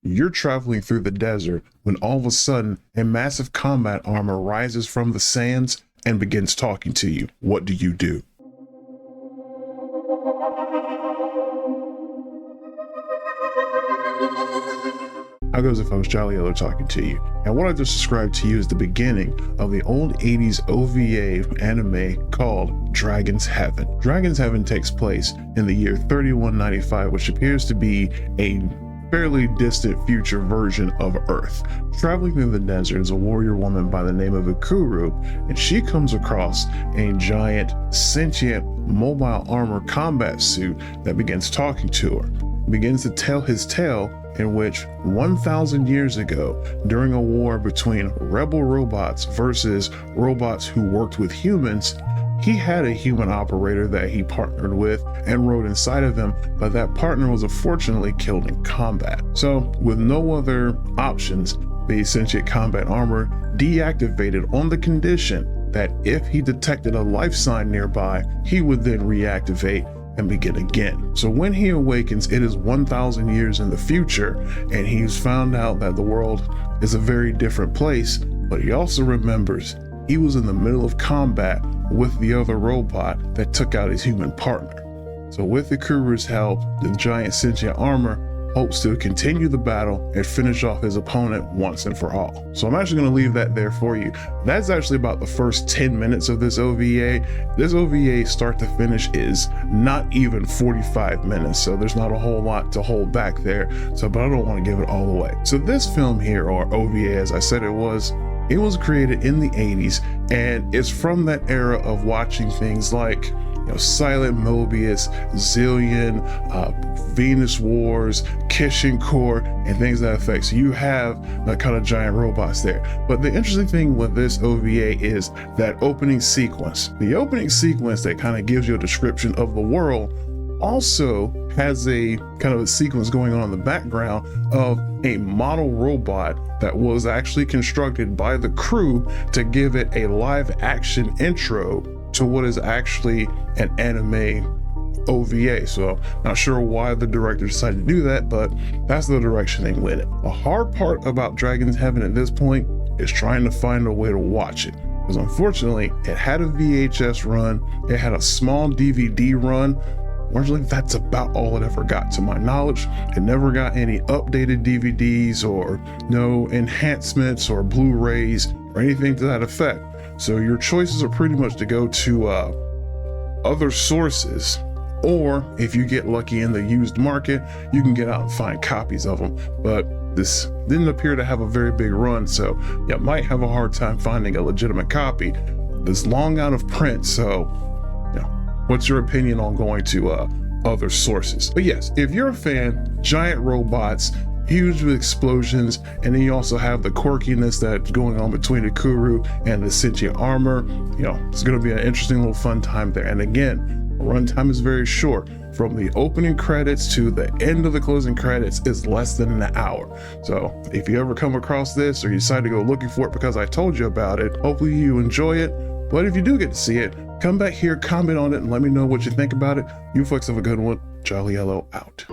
You're traveling through the desert when all of a sudden a massive combat armor rises from the sands and begins talking to you. What do you do? How goes it, folks? Jolly Yellow talking to you. And what I just described to you is the beginning of the old 80s OVA anime called Dragon's Heaven. Dragon's Heaven takes place in the year 3195, which appears to be a fairly distant future version of Earth. Traveling through the desert is a warrior woman by the name of Ikuru, and she comes across a giant, sentient, mobile armor combat suit that begins talking to her. It begins to tell his tale in which 1,000 years ago, during a war between rebel robots versus robots who worked with humans, he had a human operator that he partnered with and rode inside of him, but that partner was unfortunately killed in combat. So, with no other options, the sentient combat armor deactivated on the condition that if he detected a life sign nearby, he would then reactivate and begin again. So when he awakens, it is 1,000 years in the future, and he's found out that the world is a very different place, but he also remembers he was in the middle of combat with the other robot that took out his human partner. So with Ikuru's help, the giant sentient armor hopes to continue the battle and finish off his opponent once and for all. So I'm actually going to leave that there for you. That's actually about the first 10 minutes of this OVA. This OVA start to finish is not even 45 minutes, so there's not a whole lot to hold back there. So, but I don't want to give it all away. So this film here, or OVA as I said it was created in the 80s, and it's from that era of watching things like Silent Mobius, Zillion, Venus Wars, Kishin Core, and things that effect. So you have that kind of giant robots there. But the interesting thing with this OVA is that opening sequence. The opening sequence that kind of gives you a description of the world also has a kind of a sequence going on in the background of a model robot that was actually constructed by the crew to give it a live action intro to what is actually an anime OVA. So not sure why the director decided to do that, but that's the direction they went in. The hard part about Dragon's Heaven at this point is trying to find a way to watch it, because unfortunately it had a VHS run, it had a small DVD run. Unfortunately, that's about all it ever got to my knowledge. It never got any updated DVDs or no enhancements or Blu-rays or anything to that effect. So your choices are pretty much to go to other sources, or if you get lucky in the used market, you can get out and find copies of them. But this didn't appear to have a very big run, so you might have a hard time finding a legitimate copy. This long out of print, so what's your opinion on going to other sources? But yes, if you're a fan, giant robots, huge explosions, and then you also have the quirkiness that's going on between Ikuru and the sentient armor, it's going to be an interesting little fun time there. And again, the runtime is very short. From the opening credits to the end of the closing credits is less than an hour. So if you ever come across this or you decide to go looking for it because I told you about it, hopefully you enjoy it. But if you do get to see it, come back here, comment on it, and let me know what you think about it. You folks have a good one. Jolly Yellow out.